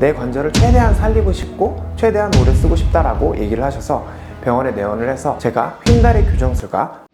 내 관절을 최대한 살리고 싶고 최대한 오래 쓰고 싶다라고 얘기를 하셔서 병원에 내원을 해서 제가 휜다리 교정술과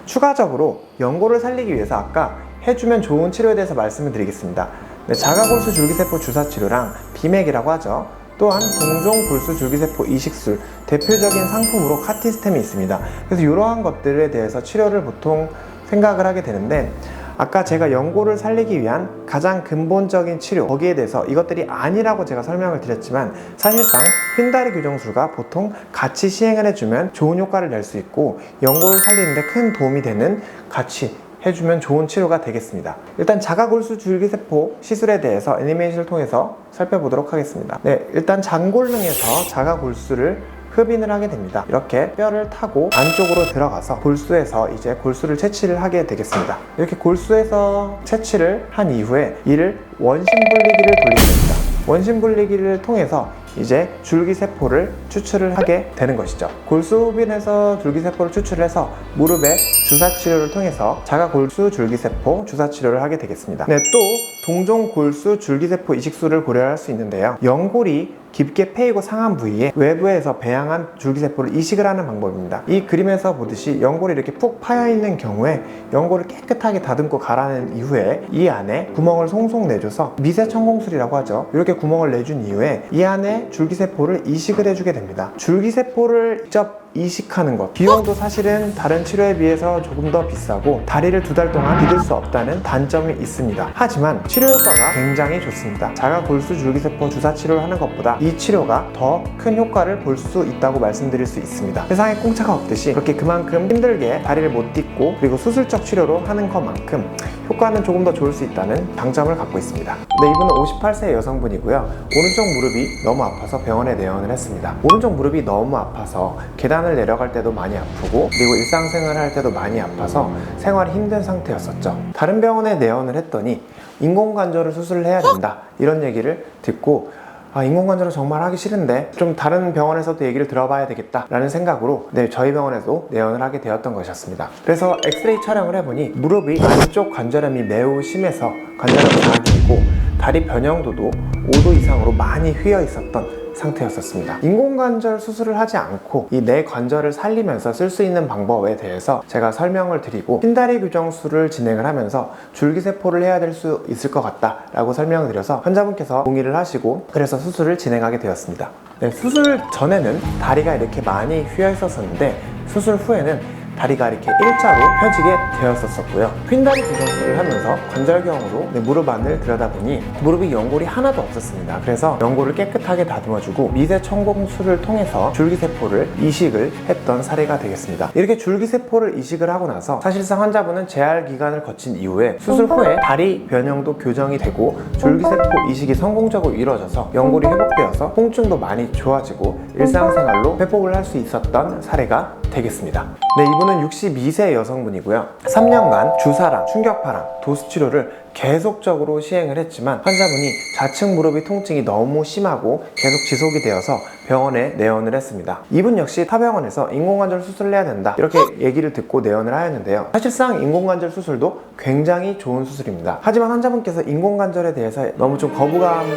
추가적으로 연골을 살리기 위해서 아까 해주면 좋은 치료에 대해서 말씀을 드리겠습니다. 자가골수 줄기세포 주사치료랑 비맥이라고 하죠. 또한 동종골수 줄기세포 이식술, 대표적인 상품으로 카티스템이 있습니다. 그래서 이러한 것들에 대해서 치료를 보통 생각을 하게 되는데, 아까 제가 연골을 살리기 위한 가장 근본적인 치료, 거기에 대해서 이것들이 아니라고 제가 설명을 드렸지만, 사실상 휜다리 교정술과 보통 같이 시행을 해주면 좋은 효과를 낼 수 있고 연골을 살리는데 큰 도움이 되는, 같이 해주면 좋은 치료가 되겠습니다. 일단 자가골수 줄기세포 시술에 대해서 애니메이션을 통해서 살펴보도록 하겠습니다. 일단 장골능에서 자가골수를 흡인을 하게 됩니다. 이렇게 뼈를 타고 안쪽으로 들어가서 골수에서 이제 골수를 채취를 하게 되겠습니다. 이렇게 골수에서 채취를 한 이후에 이를 원심분리기를 돌리게 됩니다. 원심분리기를 통해서 이제 줄기세포를 추출을 하게 되는 것이죠. 골수 흡인에서 줄기세포를 추출해서 무릎에 주사치료를 통해서 자가골수 줄기세포 주사치료를 하게 되겠습니다. 또 동종골수 줄기세포 이식술을 고려할 수 있는데요. 연골이 깊게 패이고 상한 부위에 외부에서 배양한 줄기세포를 이식을 하는 방법입니다. 이 그림에서 보듯이 연골이 이렇게 푹 파여 있는 경우에 연골을 깨끗하게 다듬고 갈아낸 이후에 이 안에 구멍을 송송 내줘서 미세천공술이라고 하죠. 이렇게 구멍을 내준 이후에 이 안에 줄기세포를 이식을 해주게 됩니다. 줄기세포를 직접 이식하는 것, 비용도 사실은 다른 치료에 비해서 조금 더 비싸고 다리를 2달 동안 디딜 수 없다는 단점이 있습니다. 하지만 치료 효과가 굉장히 좋습니다. 자가골수 줄기세포 주사 치료를 하는 것보다 이 치료가 더 큰 효과를 볼 수 있다고 말씀드릴 수 있습니다. 세상에 공짜가 없듯이 그렇게 그만큼 힘들게 다리를 못 딛고 그리고 수술적 치료로 하는 것만큼 효과는 조금 더 좋을 수 있다는 장점을 갖고 있습니다. 이분은 58세 여성분이고요. 오른쪽 무릎이 너무 아파서 병원에 내원을 했습니다. 오른쪽 무릎이 너무 아파서 계단을 내려갈 때도 많이 아프고 그리고 일상생활을 할 때도 많이 아파서 생활이 힘든 상태였었죠. 다른 병원에 내원을 했더니 인공관절을 수술을 해야 된다, 이런 얘기를 듣고 인공관절은 정말 하기 싫은데 좀 다른 병원에서도 얘기를 들어봐야 되겠다 라는 생각으로 저희 병원에도 내원을 하게 되었던 것이었습니다. 그래서 엑스레이 촬영을 해보니 무릎이 안쪽 관절염이 매우 심해서 관절염 4기이고 다리 변형도도 5도 이상으로 많이 휘어 있었던 상태였었습니다. 인공관절 수술을 하지 않고 이 내 관절을 살리면서 쓸 수 있는 방법에 대해서 제가 설명을 드리고 휜다리 교정술을 진행을 하면서 줄기세포를 해야 될 수 있을 것 같다 라고 설명을 드려서 환자분께서 동의를 하시고 그래서 수술을 진행하게 되었습니다. 수술 전에는 다리가 이렇게 많이 휘어 있었는데 수술 후에는 다리가 이렇게 일자로 펴지게 되었었고요. 휜다리 교정술을 하면서 관절경으로 무릎 안을 들여다보니 무릎이 연골이 하나도 없었습니다. 그래서 연골을 깨끗하게 다듬어주고 미세천공술을 통해서 줄기세포를 이식을 했던 사례가 되겠습니다. 이렇게 줄기세포를 이식을 하고 나서 사실상 환자분은 재활 기간을 거친 이후에 수술 후에 다리 변형도 교정이 되고 줄기세포 이식이 성공적으로 이루어져서 연골이 회복되어서 통증도 많이 좋아지고 일상생활로 회복을 할 수 있었던 사례가 되겠습니다. 이분은 62세 여성분이고요. 3년간 주사랑 충격파랑 도수 치료를 계속적으로 시행을 했지만 환자분이 좌측 무릎의 통증이 너무 심하고 계속 지속이 되어서 병원에 내원을 했습니다. 이분 역시 타병원에서 인공관절 수술을 해야 된다, 이렇게 얘기를 듣고 내원을 하였는데요. 사실상 인공관절 수술도 굉장히 좋은 수술입니다. 하지만 환자분께서 인공관절에 대해서 너무 좀 거부감이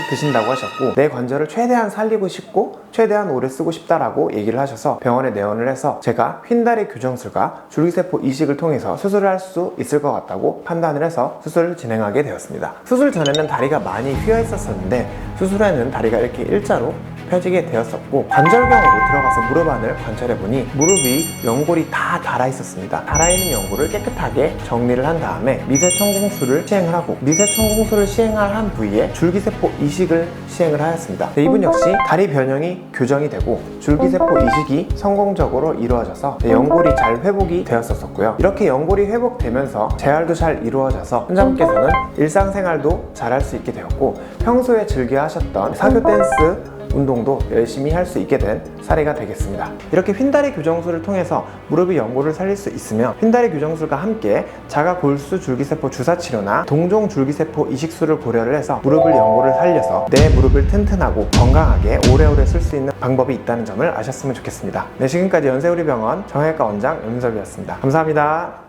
드신다고 하셨고 내 관절을 최대한 살리고 싶고 최대한 오래 쓰고 싶다라고 얘기를 하셔서 병원에 내원을 해서 제가 휜다리 교정술과 줄기세포 이식을 통해서 수술을 할 수 있을 것 같다고 판단을 해서 수술을 진행하게 되었습니다. 수술 전에는 다리가 많이 휘어 있었는데 수술 후에는 다리가 이렇게 일자로 펴지게 되었었고 관절경으로 들어가서 무릎 안을 관찰해보니 무릎이 연골이 다 닳아 있었습니다. 닳아있는 연골을 깨끗하게 정리를 한 다음에 미세천공술을 시행을 하고 미세천공술을 시행할 한 부위에 줄기세포 이식을 시행을 하였습니다. 이분 역시 다리 변형이 교정이 되고 줄기세포 이식이 성공적으로 이루어져서 연골이 잘 회복이 되었었고요. 이렇게 연골이 회복되면서 재활도 잘 이루어져서 환자분께서는 일상생활도 잘 할 수 있게 되었고 평소에 즐겨 하셨던 사교 댄스 운동도 열심히 할 수 있게 된 사례가 되겠습니다. 이렇게 휜다리 교정술을 통해서 무릎의 연골을 살릴 수 있으며, 휜다리 교정술과 함께 자가골수 줄기세포 주사 치료나 동종 줄기세포 이식술을 고려를 해서 무릎을 연골을 살려서 내 무릎을 튼튼하고 건강하게 오래오래 쓸 수 있는 방법이 있다는 점을 아셨으면 좋겠습니다. 네, 지금까지 연세우리병원 정형외과 원장 염윤섭이었습니다. 감사합니다.